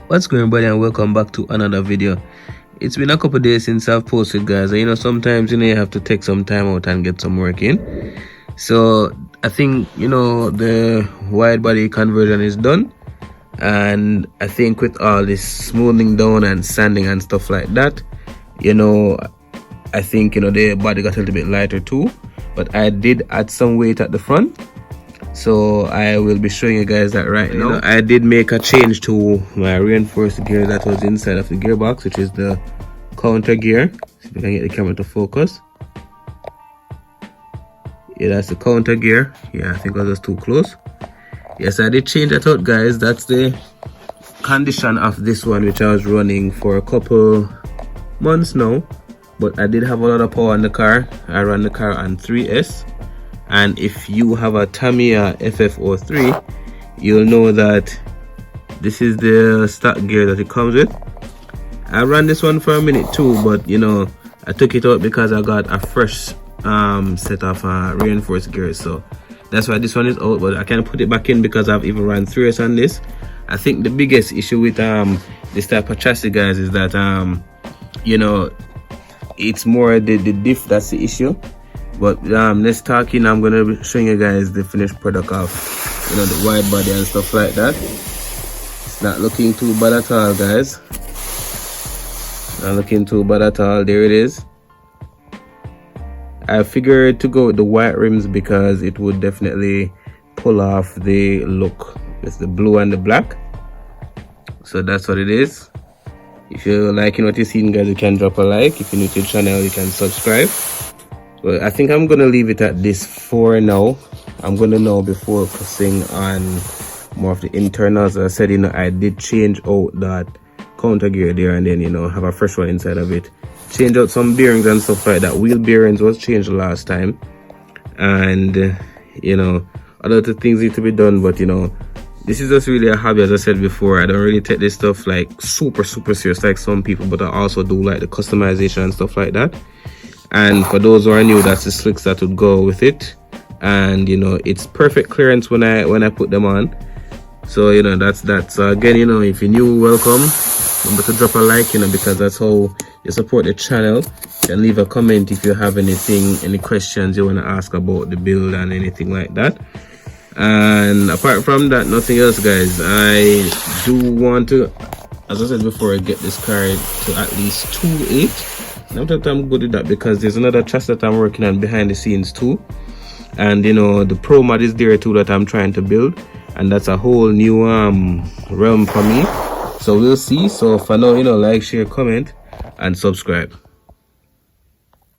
What's going on, buddy, and welcome back to another video. It's been a couple days since I've posted, guys, and sometimes you have to take some time out and get some work in. So I think the wide body conversion is done, and I think with all this smoothing down and sanding and stuff like that, I think the body got a little bit lighter too. But I did add some weight at the front, so I will be showing you guys that right now. I did make a change to my reinforced gear that was inside of the gearbox, which is the counter gear. See if I can get the camera to focus. Yeah, that's the counter gear. Yeah, I think I was just too close. Yes, I did change that out, guys. That's the condition of this one, which I was running for a couple months now. But I did have a lot of power in the car. I ran the car on 3S. And if you have a Tamiya FF03, you'll know that this is the stock gear that it comes with. I ran this one for a minute too, but I took it out because I got a fresh set of reinforced gears, so that's why this one is out. But I can put it back in because I've even ran 3S on this. I think the biggest issue with this type of chassis, guys, is that it's more the diff that's the issue. But let's talk I'm gonna be showing you guys the finished product of the wide body and stuff like that. It's not looking too bad at all, guys. Not looking too bad at all. There it is. I figured to go with the white rims because it would definitely pull off the look. It's the blue and the black, so that's what it is. If you're liking what you're seeing, guys, you can drop a like. If you're new to the channel, you can subscribe. Well, I think I'm gonna leave it at this for now. I'm gonna now be focusing on more of the internals. As I said, I did change out that counter gear there, and then have a fresh one inside of it. Change out some bearings and stuff like that. Wheel bearings was changed last time, and other things need to be done. But this is just really a hobby. As I said before, I don't really take this stuff like super serious like some people, but I also do like the customization and stuff like that. And for those who are new, that's the slicks that would go with it, and it's perfect clearance when I put them on. So that's again, if you're new, welcome. Remember to drop a like, because that's how you support the channel. You can leave a comment if you have any questions you want to ask about the build and anything like that. And apart from that, nothing else, guys. I do want to, as I said before, get this car to at least 2.8. Not that I'm good with that because there's another chassis that I'm working on behind the scenes too, and the Pro Mod is there too that I'm trying to build, and that's a whole new realm for me. So we'll see. So for now, like, share, comment, and subscribe.